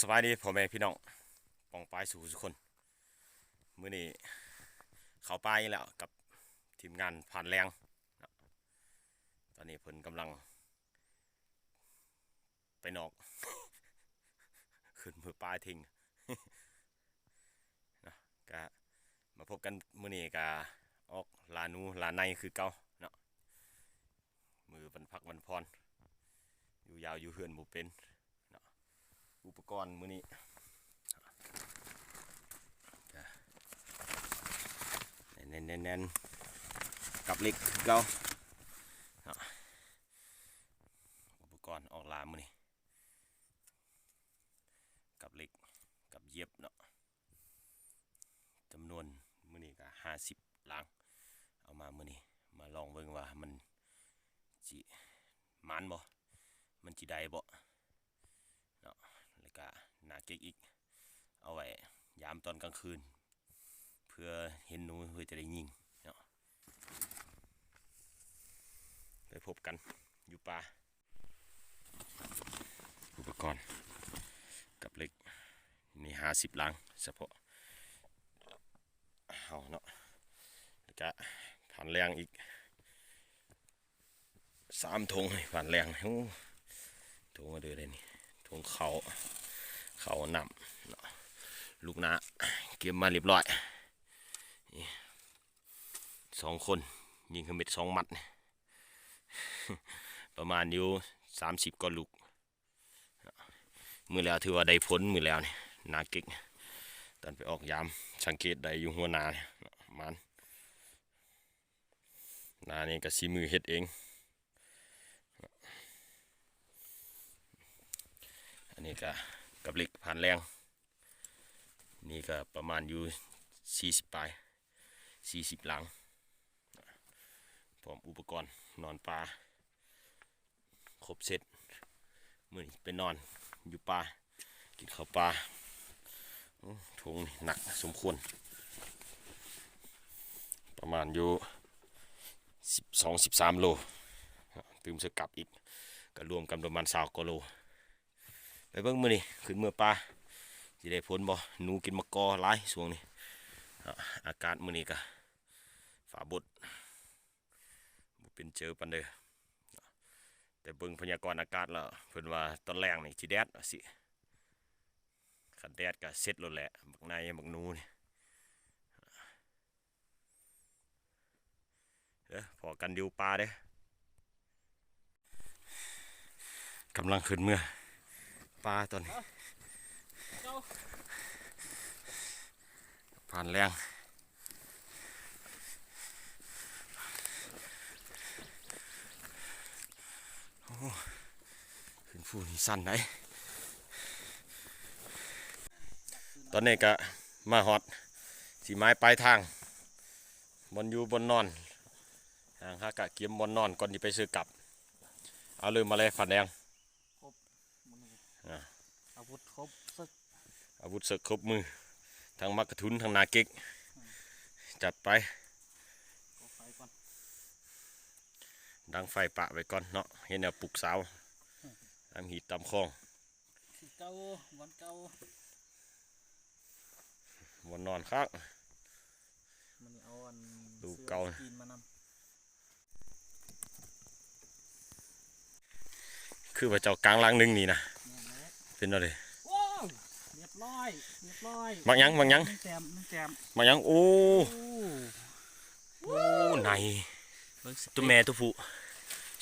สบายดีพ่อแม่พี่น้องปองปายสู่ทุกคนมื้อนี้เข้าป่าอีกแล้วกับทีมงานผ่านแรงนะตอนนี้เพิ่นกำลังไปนอกขึ้นมือปลาทิ้งนะก็มาพบกันมื้อนี้ก็ออกลานูลาในคือเก่าเนาะมือวันพักวันพรอยู่ยาวอยู่เฮือนบ่เป็นเนาะอุปกรณ์มื้อนี้แน่นๆกับเล็กคือเก่าเนาะอุปกรณ์ออกลามื้อนี้กับเล็กกับเย็บเนาะจำนวนมื้อนี้ก็50 ลังเอามามื้อนี้มาลองเบิ่งว่ามันจิหมานบ่มันจิได้บ่เนาะแล้วก็หน้าเก๊กอีกเอาไว้ยามตอนกลางคืนเพื่อเห็นหนูเพื่อจะได้ยิงเนาะไปพบกันอยู่ป่าอุปกรณ์กับเล็กนี่50 ลังเฉพาะเอาเนาะแล้วก็ผ่านแรงอีก3 ถุงผ่านแรงโอ้ถุงมาดูเลยนี่ถุงเขานำเนาะลูกน้าเก็บมาเรียบร้อย2 คนยิงขมิด2 มัดประมาณอยู่30 กว่าลูกมือแล้วถือว่าได้ผลมือแล้วนี่นาเก่งตอนไปออกยามสังเกตได้อยู่หัวนาเนี่ยมันนานี่ก็สีมือเฮ็ดเองอันนี้ก็กับเหล็กผ่านแรงนี่ก็ประมาณอยู่40 ปลาย40 หลังพร้อมอุปกรณ์นอนปลาครบเสร็จมื้อนี้ไปนอนอยู่ป่ากินข้าวปลาถุงหนักสมควรประมาณอยู่12-13 โลตื่มสกับอีกก็รวมกันประมาณ20 กว่าโลไปเบิ่งมื้อนี้ขึ้นเมื่อปลาสิได้ผลบ่หนูกินมะกอหลายช่วงนี้อากาศมื้อนี้ก็ฟ้าบดบ่เป็นเจอปานเด้อแต่เบิ่งพยากรณ์อากาศแล้วเพิ่นว่าตอนแรกนี่สิแดดสิคันแดดก็เสร็จแล้วแหละบักนายบักหนูนี่พอกันอยู่ป่าเด้กำลังขึ้นเมื่อป่าตอนนี้ผ่านแรงขึ้นฟูนี่สั้นไหนตอนนี้ก็มาฮอดสีไม้ปลายทางบนอยู่บนนอนห่างฮากะเกียมบนนอนก่อนที่ไปซื้อกลับเอาลืมมาเลยฝันแดงครบอาวุธครบซึกอาวุธศึกครบมือทั้งมักกะทุนทั้งนาเก็กจัดไปดังไฟปะไว้ก่อนเนาะเห็นแนวปลุกสาวตามหีดตามคลองเก่าวันเก่าวันนอนข้างมันเอาอันดูเก่ากินมานำคือว่าเจ้ากลางล่างนึงนี่นะเป็นอะไรเรียบร้อยบางยังแจมบางยังโอ้ไหนตัวแม่ตัวผู้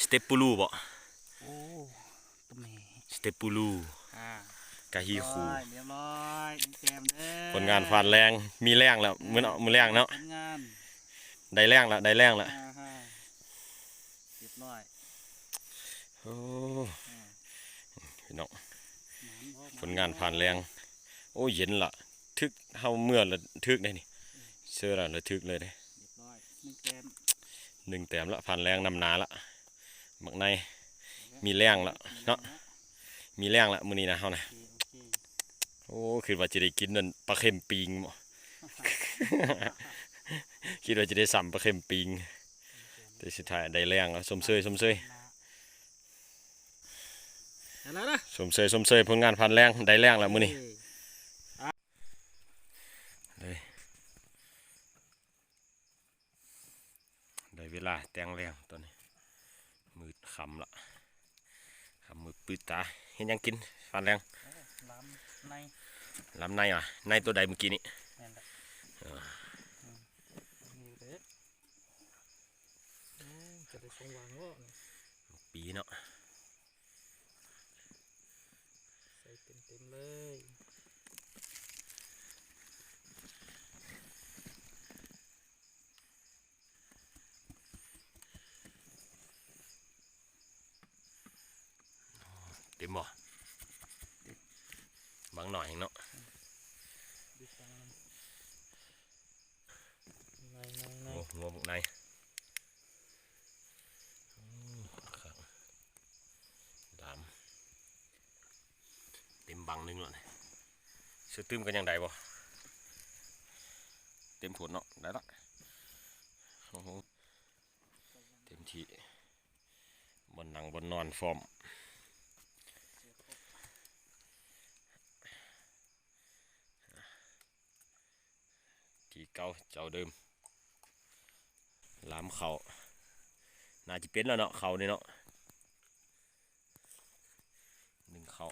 สเตปปูลูบ่โอ้ตัวแม่สเตปปูลูกะฮีคูเรียบร้อยแจมเด้อผลงานฟาดแรงมีแรงแล้วมือแรงเนาะได้แรงแล้วเรียบร้อยโอ้พี่น้องผลงานผ่านแรงโอ้เย็นละทึกเฮาเมื่อละทึกได้นี่เชื่อละทึกเลยได้1 แต้มละผ่านแรงนำนาละบักในมีแรงละเนาะมีแรงละมื้อนี้นะเฮานะโอ้คิดว่าจะได้กินนั่นปลาเค็มปิงบ่ คิดว่าจะได้สัมปลาเค็มปิงแต่สุดท้ายได้แรงแล้วสมเซย แล้วนะ สมเสยผลงานพันแรงได้แรงแล้วมื้อนี้ได้เวลาแต่งแรงตอนนี้มืดค่ำละค่ำมืดปืดตาเห็นยังกินพันแรง ล้ำใน ลำในอ่ะในตัวใดเมื่อกี้นี้ แม่นแหละนี่เด้อจะได้สงวางว่า ปีเนาะ ใส่เต็มเลย เต็มบ่บางหน่อยเนาะ ดิฉันใน โอ้งวงในครับดำเต็มบังนึงแล้วนี่เสื้อตื้มกันยังไงบ่เต็มผลเนาะได้ละโอ้โหเต็มที่บนนั่งบนนอนฟอร์มที่เก่าเจ้าเดิมลามเขาน่าจะเป็นแล้วเนาะเขานี่เนาะหนึ่งเขา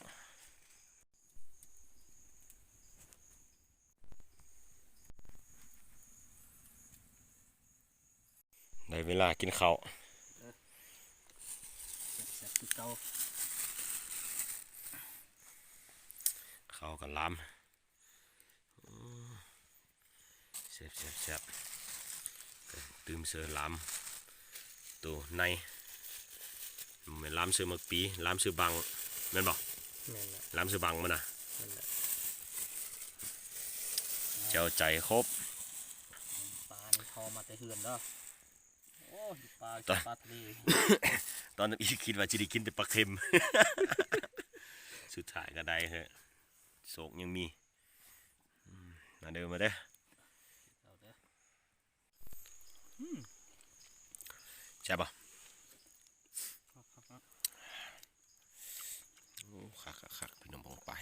ได้เวลากินข้าว แซ่บคือเก่า ข้าวกับล้ำแซ่บตื่มเสือล้ำตัวในเหมือนล้ำเสือมักปีล้ำเสือบังแม่นบอก แม่นแหละ ล้ำเสือบังมันนะ แม่นแหละ เจ้าใจครบ ปลานี่ทอมาแต่เหือนเด้อโอ้ยปลาปลาทะเล ตอนนั้นอีคิดว่าจะได้กินแต่ปลาเค็ม สุดท้ายก็ได้เหอะโศกยังมีมาเดินมาเด้อ เอาเด้อ ใช่ปะ ครับ โอ้คักพี่น้องบองไป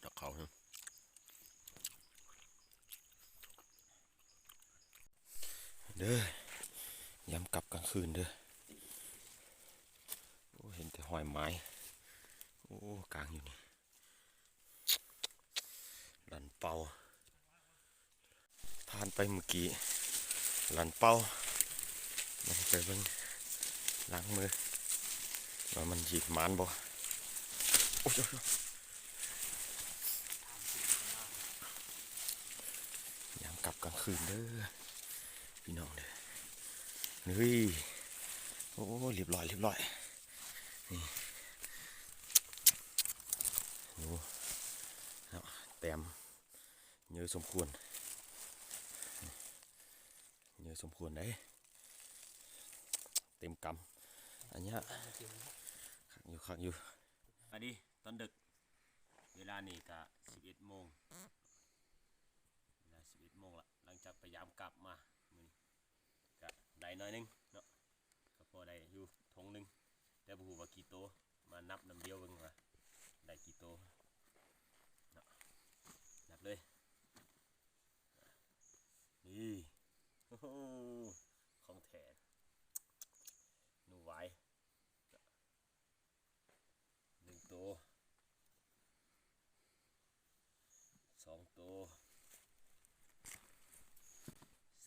ดอกเขาเนอะเด้อยำกลับกลางคืนเด้อโอ้เห็นแต่หอยไม้โอ้กลางอยู่นี่ลันเป่าผ่านไปเมื่อกี้ลันเป่ามันไปเบิ่งล้างมือว่ามันหยิบมันบ่โอ้ยยามกลับกลางคืนเด้อพี่น้องเด้อเฮ้ยโอ้เรียบร้อยนี่โอ้เนาะแต้มเยอะสมควรได้เต็มกำอันเนี้ยคักอยู่อันนี้ตอนดึกเวลานี่ก็11 โมงเวลา11 โมงละหลังจากพยายามกลับมามื้อนี้ก็ได้น้อยนึงเนาะก็พอได้อยู่ทงนึงแต่บ่ฮู้ว่ากี่โตมานับน้ำเดียวเบิ่งว่าได้กี่โตเนาะนับเลยนี่โอ้โหของแท้หนูไว้1 ตัว 2 ตัว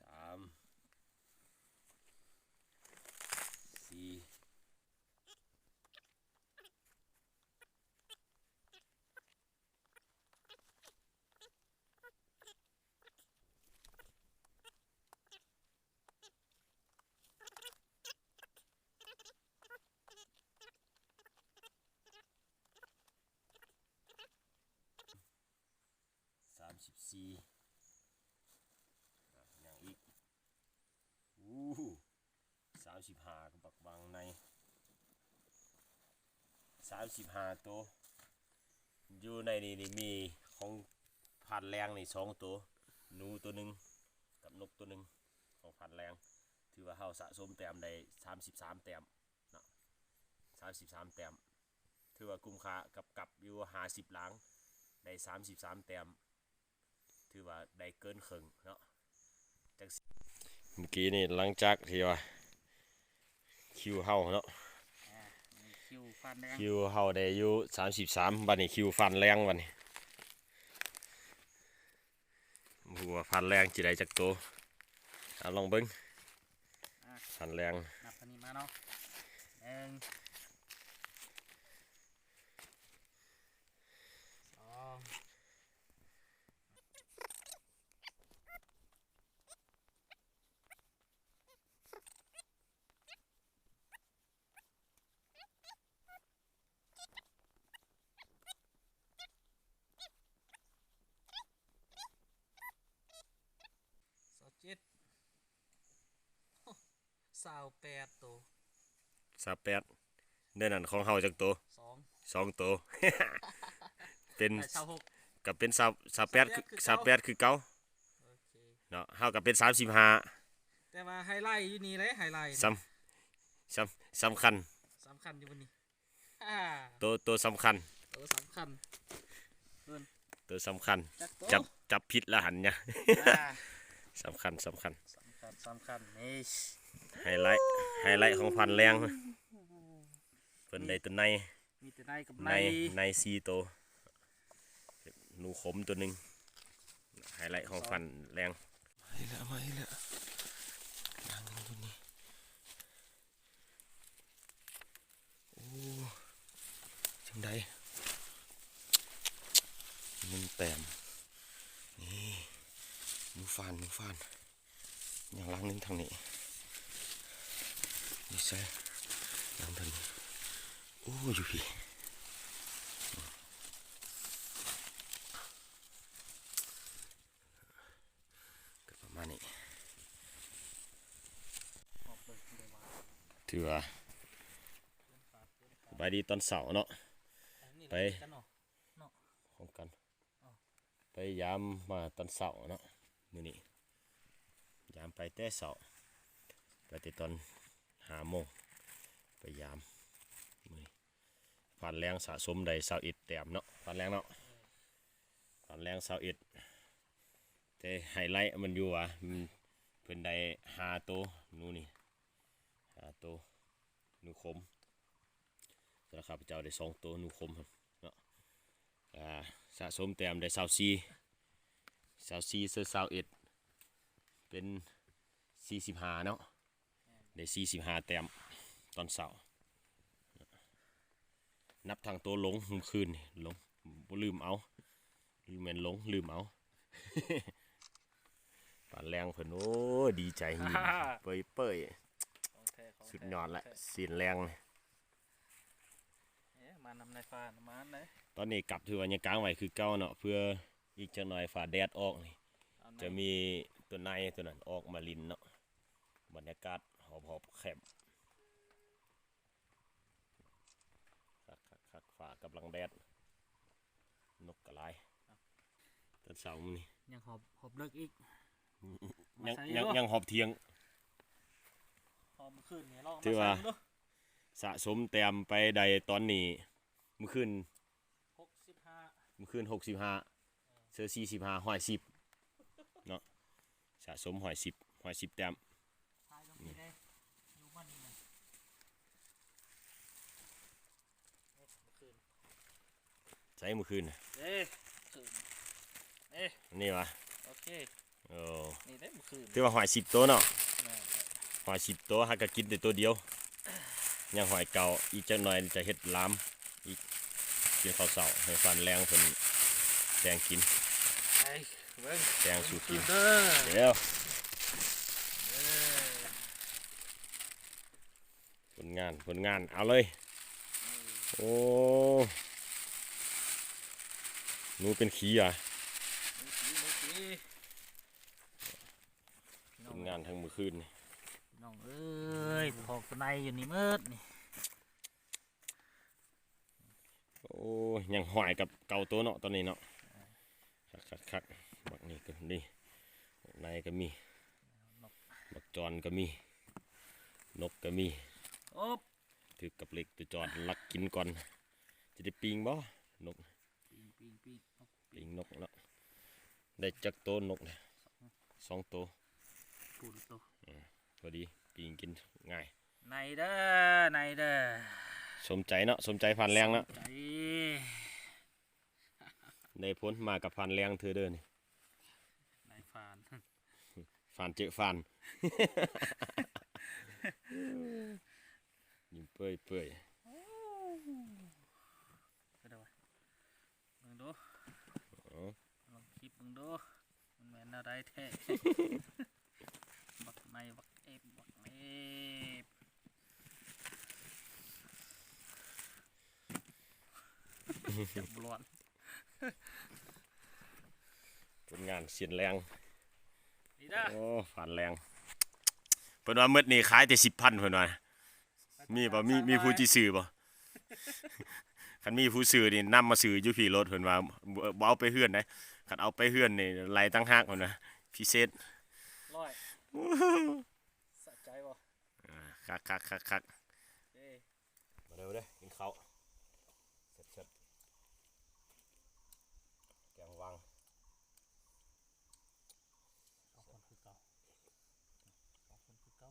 3 4 34อย่างอีก35ก็บักบางใน35 ตัวอยู่ในนี่มีของผ่านแรงนี่2 ตัวหนูตัวหนึ่งกับนกตัวหนึ่ง ของพันแรงถือว่าเฮาสะสมแต้มได้33แต้มเนาะ33แต้มถือว่าคุ้มค่ากับอยู่50หลังได้33แต้มถือว่าได้เกินครึ่งเนาะจังเมื่อกี้นี่หลังจากที่ว่าคิวเฮาเนาะ คิวฟันแดง คิวเฮาได้อยู่33บัดนี้คิวฟันแรงบัดนี้หัวฟันแรงจิได้จักโตเอาลองเบิ่งฟันแรง นับอันนี้มาเนาะหนึ่งสอง27 28ตัว 28เดือนนั้นของเฮาจักโต 2โต เป็น 26 กับเป็น28คือเก่า โอเค เนาะเฮาก็เป็น35แต่ว่าไฮไลท์อยู่นี่เลยไฮไลท์ สำคัญ สำคัญอยู่บนนี้ ตัวสำคัญ ตัวสำคัญ ตัวสำคัญ จักตัว จับผิดละหันเนี่ย อ่า สำคัญสำคัญนี่ ไฮไลท์ของพันแรงเพิ่นได้ตัวใน มีแต่ในกับ ใน4ตัวหนูขมตัวหนึงไฮไลท์ของพันแรงมาอีกแล้วดังตัวนี้โอ้จังไดมันแต้มนี่หนูฟานอย่างล่างนึงทางนี้นี่ใช่ล่างทางนี้โอ้อยู่พี่ก็ประมาณนี้ถือว่าสบายดีตอนเสาร์เนาะ ไป ของกันไปยามมาตอนเสาร์เนาะมื้อนี้ยามไปแต่เสาร์ไปแต่ตอน5 โมงไปยามมื้อนี้ผ่านแรงสะสมได้21แต้มเนาะผ่านแรงเนาะผ่านแรง21แต่ไฮไลท์มันอยู่ว่ามันเพิ่นได้5ตัวหนูนี่5ตัวหนูคมสำหรับข้าพเจ้าได้2ตัวหนูคมครับเนาะสะสมแต้มได้24เซอร์21เป็น45เนาะได้45แต้มตอนเสาร์นับทางตัวลงเมื่อคืนนี่ลงบ่ลืมเอาแม่นลงลืมเอา ปานแรงเพิ่นโอ้ดีใจหิวเป้ยๆสุดยอดละสีนแรงเลย มานำในฟ้ามาไหน ตอนนี้กลับถือว่ายังกลางไว้คือเก่าเนาะเพื่ออีกจักหน่อยฟ้าแดดออกนี่จะมีตัวในตัวนั้นออกมาลินเนาะบรรยากาศหอบแคบคักฟ้ากำลังแดดนกกระไรตอนเช้ามื้อนี้ ยังหอบเลิกอีก ยังหอบเที่ยง หอบขึ้นนี่ลอง ถือว่า มาใส่ดู สะสมแต้มไปได้ตอนนี้เมื่อคืน 65 65เซอร์45 110เนาะสะสม110แต้ม ทายลงนี่เลยอยู่มันนี่นะขึ้น ใช้เมื่อคืนน่ะ ขึ้น นี่วะ โอเค โอ้ นี่ได้ขึ้น ถือว่า110ตัวเนาะ110ตัวหากก็กินแต่ตัวเดียวยังหอยเก่าอีกจักหน่อยจะเฮ็ดลามอีกกินข้าวเช้าให้ฟันแรงเพิ่นแตงกิน ไอ้เบิ้ง แตงสู่กิน เด้อ เดี๋ยวผลงานเอาเลยโอ้หนูเป็นขี้อ่ะผลงานทั้งมื้อคืนนี่ น้องเอ้ยพอกตัวในอยู่นี่มืดนี่ โอ้ยยังหอยกับเก่าตัวเนาะตอนนี้เนาะคักบักนี่ก็นี่ในก็มี บักจอนก็มีนกก็มี โอ๊บ ถือกับเหล็กตัวจอนลักกินก่อนจะได้ปิงบ่นก ปีนปิงนกแล้วได้จักโตวนกเนี่ย2 ตัว ปูนโต พอดีปิงกินง่าย ในเด้อ สมใจเนาะสมใจผ่านแรงเนาะ ใจ ได้พ้นมากับผ่านแรงเธอเด้อนี่ ในฟาน ผ่านเจอผ่าน ยิ้มเปื่อยก็ได้วะมึงดู อ๋อ ลองคิดมึงดูมันแม่นอะไรแท้ บักในบักเอฟจับบลวน ผลงานเสียนแรง นี่เด้อ โอ้ผ่านแรงเพิ่นว่ามื้อนี้ขายแต่10,000เพิ่นว่ามีบ่มีผู้ที่ซื้อบ่ คันมีผู้ซื้อนี่นำมาซื้ออยู่พี่รถเพิ่นว่าบ่เอาไปเฮือนได้คันเอาไปเฮือนนี่ไหลตั้งหากเพิ่นว่าพิเศษ ร้อยสะใจบ่ คักเด้มาเด้อกินข้าวเสร็จแกงวัง เอาคนคือเก่าเอาคนคือเก่า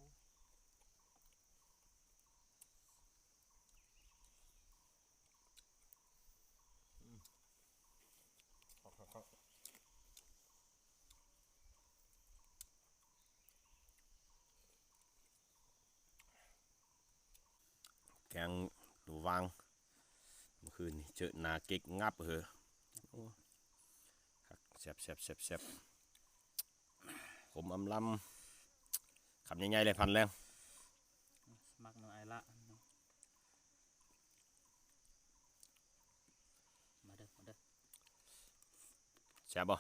แกงหนูวางเมื่อคืนนี่เจอนาเก๊กงับเหอะโอ้คักแซ่บผมอำลำคำใหญ่ๆเลยพันแรง มักหน่อยละมาเด้อ แซ่บบ่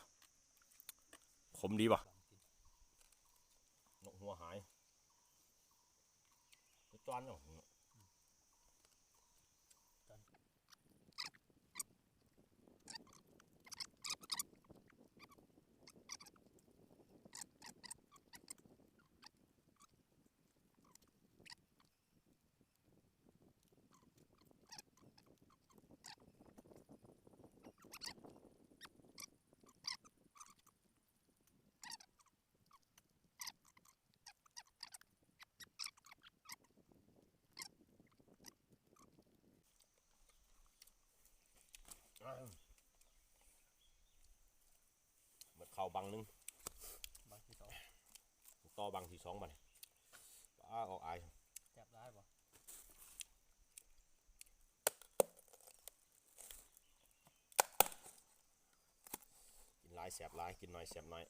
ขมดีบ่นกหัวหายตัวจอนเนาะหมดเข่าบังนึง บักที่สอง ต่อบังที่2บัดนี้ป้าออกอาย จับได้บ่ กินหลายแซ่บหลายกินน้อยแซ่บน้อย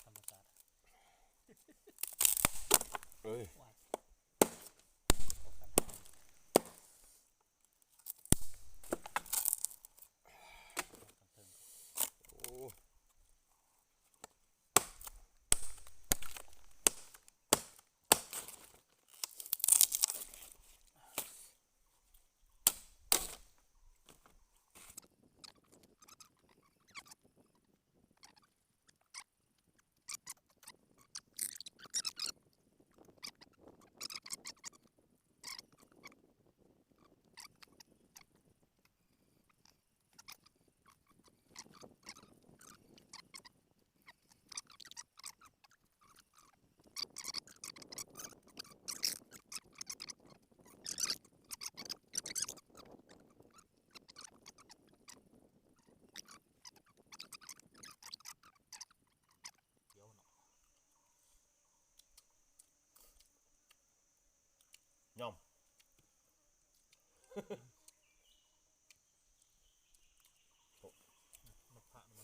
ธรรมชาติ เอ้ย ว้ายออกกัน โอ้ย่อม บักผ่ามัน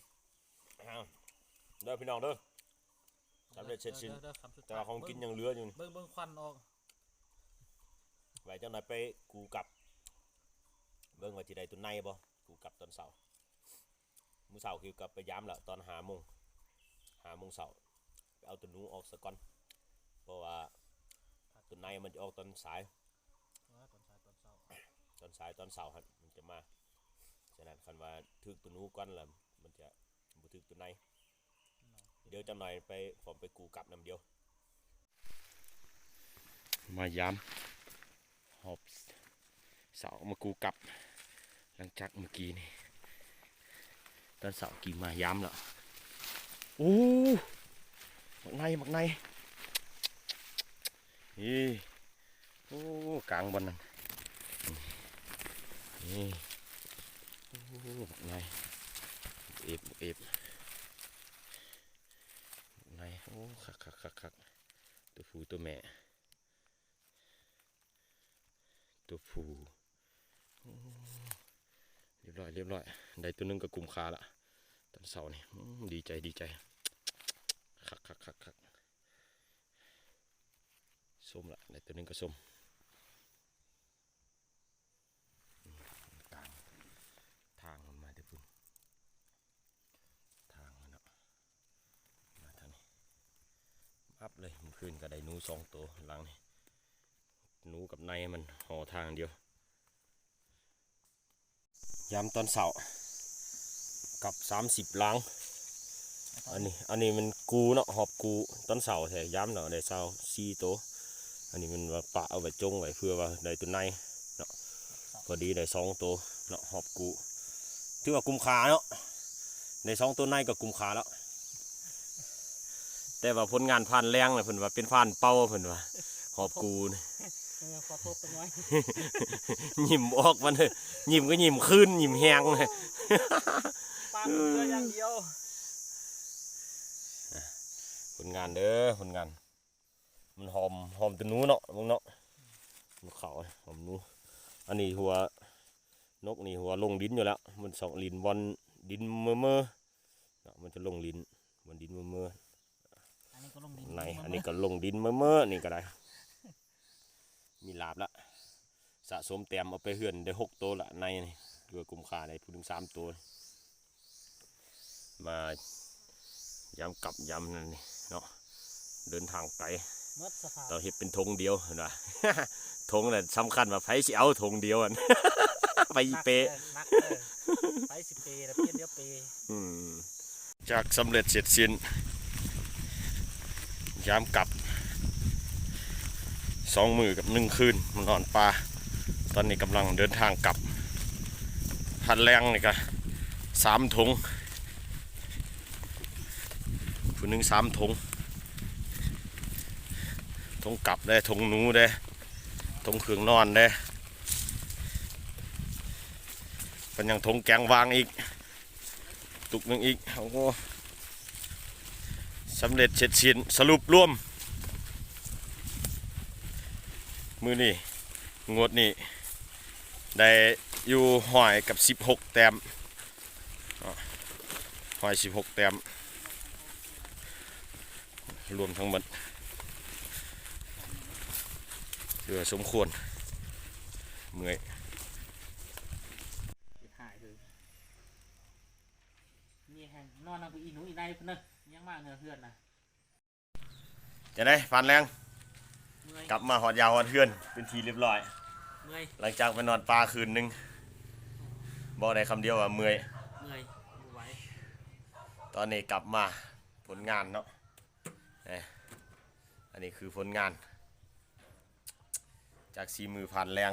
เด้อพี่น้องเด้อสำเร็จเสร็จสิ้น เด้อคำสุด แต่ ท้าย ว่าของกินยังเหลืออยู่นี่ เบิ่งควันออก ไว้เจ้าหน่อยไปกูกลับเบิ่งว่าสิได้ตัวในบ่กูกลับตอนเช้ามื้อเช้าคือกลับไปยามแล้วตอน5 โมงเช้าไปเอาตัวหนูออกซะก่อนเพราะว่าตัวในมันจะออกตอนสาย ตอนเช้า ตอนเช้าฮะมันจะมาฉะนั้นคันว่าถึกตัวหนูก่อนแล้วมันจะบ่ถึกตัวใน เดี๋ยวจะหน่อยไปผมไปกูกลับน้ำเดียวมายามหอบเสามากูกลับหลังจากเมื่อกี้นี่ตอนเสากี่มายามแล้วโอ้บักในนี่โอ้กลางบนนั่นนี่โอ้บักในเอฟบักในโอ้คักตัวผู้ตัวแม่ตัวผู้เรียบร้อยได้ตัวนึงก็กุมคาละตอนเสาร์นี่ดีใจคักส้มละได้ตัวนึงก็ส้มกลางทางมันมาเดี๋ยวพุ่นทางมันเนาะมาทางนี้อัพเลยมันขึ้นก็ได้หนู2 ตัวหลังนี่หนูกับในมันห่อทางเดียวยามตอนเสาร์กับ30 ล้างอันนี้มันกูเนาะหอบกูตอนเสาร์แท้ย้ำเนาะได้4 ตัวอันนี้มันว่าปะเอาไว้จงไว้เพื่อว่าได้ตัวในเนาะพอดีได้2 ตัวเนาะหอบกูถือว่ากุมขาเนาะได้2 ตัวในก็กุมขาแล้วแต่ว่าผลงานผ่านแรงเลยเพิ่นว่าเป็นผ่านเป้าเพิ่นว่าหอบกูนี่ขอโทษตัวน้อย ยิ้มออกมันเลยยิ้มก็ยิ้มขึ้นยิ้มแหงเลยปลาเรืออย่างเดียวผลงานเด้อผลงานมันหอมตัวนู้เนาะมึงเนาะมันเขาหอมนู้อันนี้หัวนกนี่หัวลงดินอยู่แล้วมันสองลิ้นบอลดินเมื่อมันจะลงลิ้นบนดินเมื่ออันนี้ก็ลงดิน ไหนอันนี้ก็ลงดินเมื่อนี่ก็ได้มีลาบละสะสมแต้มเอาไปเหือนได้6 ตัวละในนี่เรือกุมขาได้พูดถึง3 ตัวมายำกลับยำนั่นนี่เนาะเดินทางไกลเราเห็ดเป็นธงเดียวเห็นไหม ธงนั่นสำคัญว่าไผสิเอาธงเดียวอัน ไปเปไปสิเปแล้วเพี้ยนเดียวเปจากสำเร็จเสร็จสิ้นยามกลับ2 มื้อกับ1 คืนมันนอนปลาตอนนี้กำลังเดินทางกลับพันแรงนี่ก็3 ถุงผู้หนึ่ง3 ถุงกลับได้ถุงหนูได้ถุงเครื่องนอนได้เป็นยังถุงแกงวางอีกตุกนึงอีกโอ้โหสำเร็จเสร็จสิ้นสรุปรวมมือนี่งวดนี่ได้อยู่หอยกับ16 แต้มหอย16 แต้มรวมทั้งหมดเหลือสมควรเมื่อยหายเลยนี่แห้งนอนนั่งไปอีหนูอีในเพิ่นเนอะยังมากเฮือนนะจะได้ฟันแรงกลับมาหอดยาวหอดเฮือนเป็นทีเรียบร้อยหลังจากไปนอนปลาคืนนึงบอกได้คำเดียวว่าเมื่อยไหวตอนนี้กลับมาผลงานเนาะอันนี้คือผลงานจาก4 มือผ่านแรง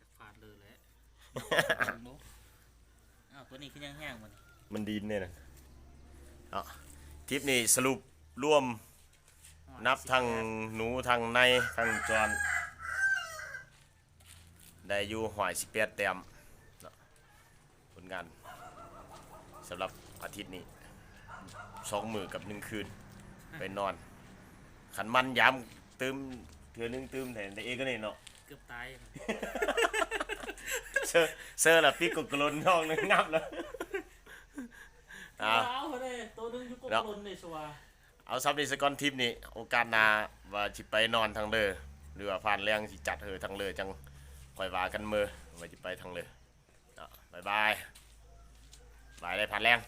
จากฟาดเลยแหละอ้าวตัวนี้คือยังแห้งมันดินเนี่ยนะทริปนี้สรุปร่วมนับทางหนูทางในทางจอนได้อยู่หอย18 แต้มผลงานสำหรับอาทิตย์นี้2 มื้อกับ 1 คืนไปนอนขันมันย้ำตื้มเถื่อนึงตื้มแต่เองก็นี่เนาะเกือบตายเซอร์ละพี่กกลนห้องนึงงับแล้วตัวนึงคือกกลนในชัวเอาซับในสกอนทิปนี้โอกาสหน้าว่าสิไปนอนทางเลยหรือว่าผ่านแรงสิจัดทางเลยจังค่อยว่ากันมือว่าสิไปทางเลยบ๊ายบายได้ผ่านแรง